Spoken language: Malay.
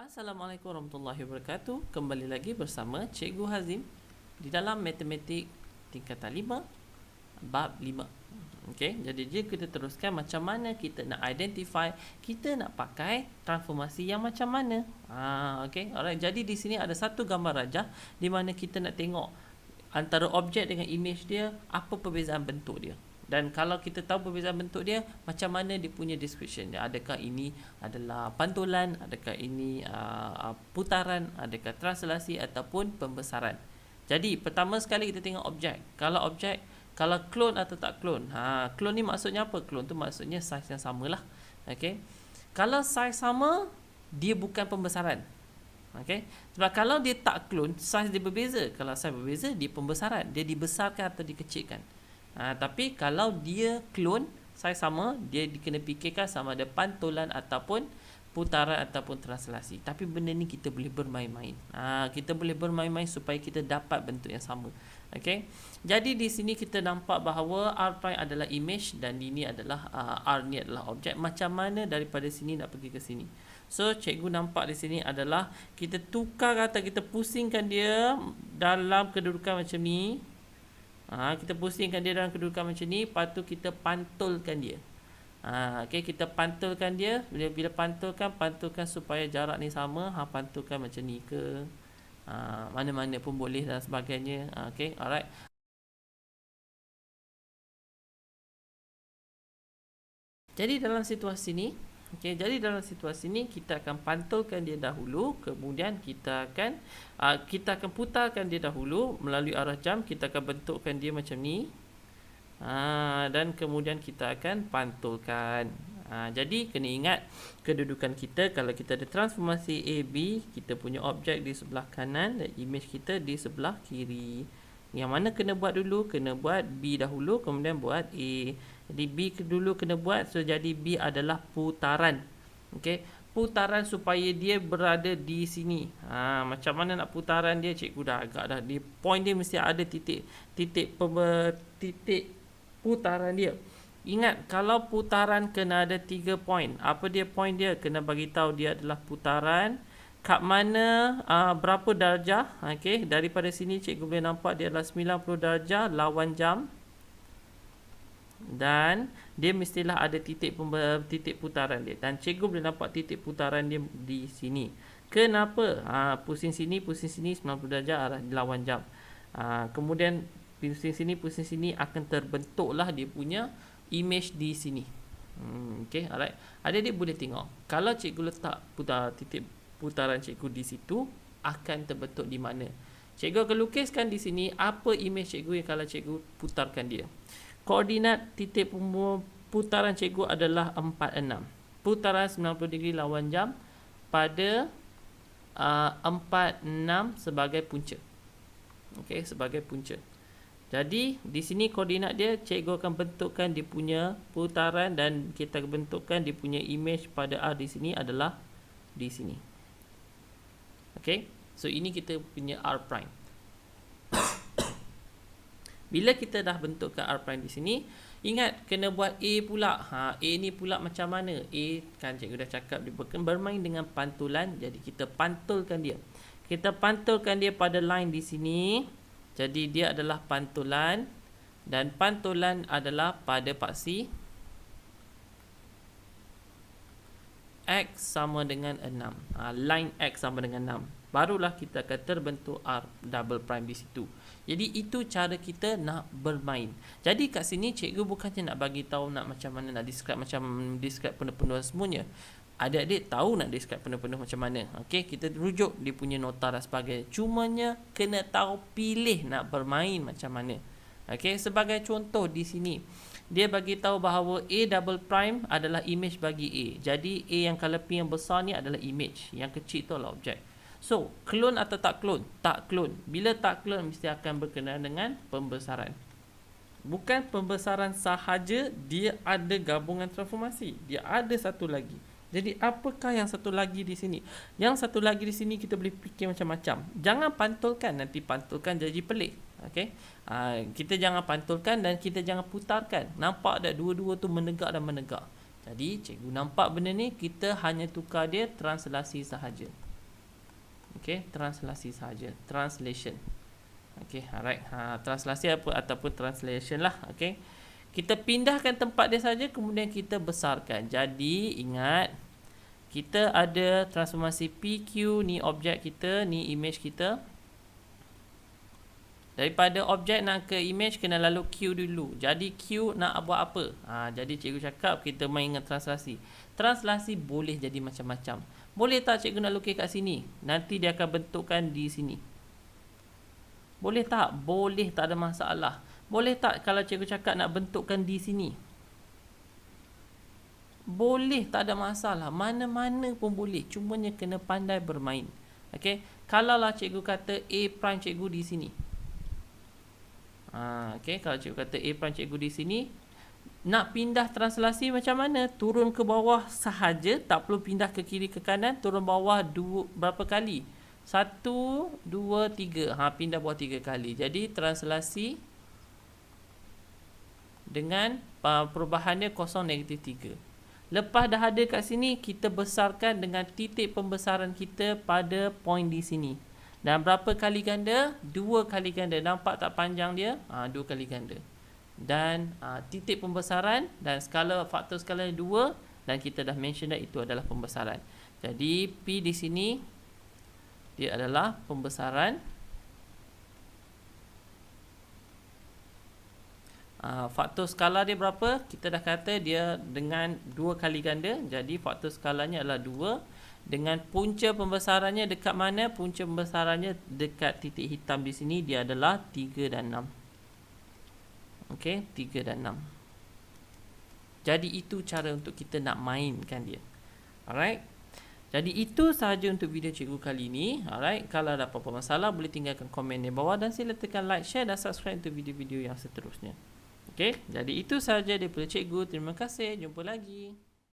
Assalamualaikum warahmatullahi wabarakatuh. Kembali lagi bersama Cikgu Hazim di dalam matematik tingkatan 5 bab 5. Okey, jadi jika kita teruskan macam mana kita nak identify, kita nak pakai transformasi yang macam mana. Okey, alright. Jadi di sini ada satu gambar rajah di mana kita nak tengok antara objek dengan image dia, apa perbezaan bentuk dia. Dan kalau kita tahu perbezaan bentuk dia, macam mana dia punya description dia. Adakah ini adalah pantulan, adakah ini putaran, adakah translasi ataupun pembesaran. Jadi pertama sekali kita tengok objek. Kalau clone atau tak clone. Clone ni maksudnya apa? Clone tu maksudnya saiz yang samalah. Okey. Kalau saiz sama, dia bukan pembesaran. Okey. Sebab kalau dia tak clone, saiz dia berbeza. Kalau saiz berbeza, dia pembesaran. Dia dibesarkan atau dikecilkan. Tapi kalau dia clone, saiz sama, dia kena fikirkan sama ada pantulan ataupun putaran ataupun translasi. Tapi benda ni kita boleh bermain-main. Kita boleh bermain-main supaya kita dapat bentuk yang sama. Okey. Jadi di sini kita nampak bahawa R prime adalah image dan ini adalah R ni adalah objek. Macam mana daripada sini nak pergi ke sini? So cikgu nampak di sini adalah kita tukar atau kita pusingkan dia dalam kedudukan macam ni. Kita pusingkan dia dalam kedudukan macam ni, lepas tu kita pantulkan dia. Okey, kita pantulkan dia. Bila pantulkan supaya jarak ni sama. Pantulkan macam ni ke, mana-mana pun boleh dan sebagainya. Okey, alright. Jadi dalam situasi ni, kita akan pantulkan dia dahulu, kemudian kita akan putarkan dia dahulu melalui arah jam. Kita akan bentukkan dia macam ni. Dan kemudian kita akan pantulkan. Jadi kena ingat kedudukan kita. Kalau kita ada transformasi A, B, kita punya objek di sebelah kanan dan image kita di sebelah kiri. Yang mana kena buat dulu? Kena buat B dahulu, kemudian buat A. Jadi B dulu kena buat. So jadi B adalah putaran. Okey, putaran supaya dia berada di sini. Macam mana nak putaran dia? Cikgu dah agak dah. Di point dia mesti ada titik putaran dia. Ingat, kalau putaran kena ada 3 point. Apa dia point dia? Kena bagi tahu dia adalah putaran kat mana, berapa darjah. Okey, daripada sini cikgu boleh nampak dia adalah 90 darjah lawan jam. Dan dia mestilah ada titik putaran dia. Dan cikgu boleh nampak titik putaran dia di sini. Kenapa? Pusing sini 90 darjah arah lawan jam. Kemudian pusing sini akan terbentuklah dia punya image di sini. Okey, alright. Adik-adik boleh tengok. Kalau cikgu letak titik putaran cikgu di situ, akan terbentuk di mana? Cikgu akan lukiskan di sini apa image cikgu yang kalau cikgu putarkan dia. Koordinat titik putaran cikgu adalah 46. Putaran 90 degree lawan jam pada 46 sebagai punca. Okey, sebagai punca. Jadi di sini koordinat dia, cikgu akan bentukkan dia punya putaran dan kita bentukkan dia punya image pada R di sini adalah di sini. Okey, so ini kita punya R prime. Bila kita dah bentukkan R prime di sini, ingat kena buat A pula. A ni pula macam mana? A kan cikgu dah cakap dia bermain dengan pantulan. Jadi kita pantulkan dia. Kita pantulkan dia pada line di sini. Jadi dia adalah pantulan. Dan pantulan adalah pada paksi X sama dengan 6. Line X sama dengan 6. Barulah kita akan terbentuk R double prime di situ. Jadi itu cara kita nak bermain. Jadi kat sini cikgu bukannya nak bagi tahu nak macam mana nak describe penuh-penuh semuanya. Adik-adik tahu nak describe penuh-penuh macam mana. Okey, kita rujuk dia punya nota dan sebagainya. Cumanya kena tahu pilih nak bermain macam mana. Okey, sebagai contoh di sini dia bagi tahu bahawa A double prime adalah image bagi A. Jadi A yang colour pink yang besar ni adalah image, yang kecil tu adalah objek. So, clone atau tak clone? Tak clone. Bila tak clone, mesti akan berkenaan dengan pembesaran. Bukan pembesaran sahaja, dia ada gabungan transformasi. Dia ada satu lagi. Jadi, apakah yang satu lagi di sini? Yang satu lagi di sini kita boleh fikir macam-macam. Jangan pantulkan, nanti pantulkan jadi pelik. Okay? Kita jangan pantulkan dan kita jangan putarkan. Nampak tak dua-dua tu menegak dan menegak. Jadi, cikgu nampak benda ni, kita hanya tukar dia translasi sahaja. Okey, translasi saja. Translation. Okey, alright. Translasi apa ataupun translation lah. Okey. Kita pindahkan tempat dia saja, kemudian kita besarkan. Jadi ingat, kita ada transformasi PQ, ni objek kita, ni image kita. Daripada objek nak ke image kena lalu Q dulu. Jadi Q nak buat apa? Jadi cikgu cakap kita main dengan translasi. Translasi boleh jadi macam-macam. Boleh tak cikgu nak lukis kat sini? Nanti dia akan bentukkan di sini. Boleh tak? Boleh, tak ada masalah. Boleh tak kalau cikgu cakap nak bentukkan di sini? Boleh, tak ada masalah. Mana-mana pun boleh. Cumanya kena pandai bermain. Okey. Kalaulah cikgu kata A prime cikgu di sini. Okey, kalau cikgu kata A prime cikgu di sini, nak pindah translasi macam mana? Turun ke bawah sahaja, tak perlu pindah ke kiri ke kanan. Turun bawah berapa kali? 1, 2, 3. Pindah bawah 3 kali. Jadi translasi dengan perubahannya kosong negatif 3. Lepas dah ada kat sini, kita besarkan dengan titik pembesaran kita pada point di sini. Dan berapa kali ganda? 2 kali ganda. Nampak tak panjang dia? 2 kali ganda. Dan titik pembesaran dan skala, faktor skala 2, dan kita dah mention dah itu adalah pembesaran. Jadi P di sini dia adalah pembesaran. Faktor skala dia berapa? Kita dah kata dia dengan 2 kali ganda. Jadi faktor skalanya adalah 2. Dengan punca pembesarannya dekat mana? Punca pembesarannya dekat titik hitam di sini. Dia adalah 3 dan 6. Okey, 3 dan 6. Jadi itu cara untuk kita nak mainkan dia. Alright. Jadi itu sahaja untuk video cikgu kali ini. Alright. Kalau ada apa-apa masalah, boleh tinggalkan komen di bawah. Dan sila tekan like, share dan subscribe untuk video-video yang seterusnya. Okey, jadi itu sahaja daripada cikgu. Terima kasih. Jumpa lagi.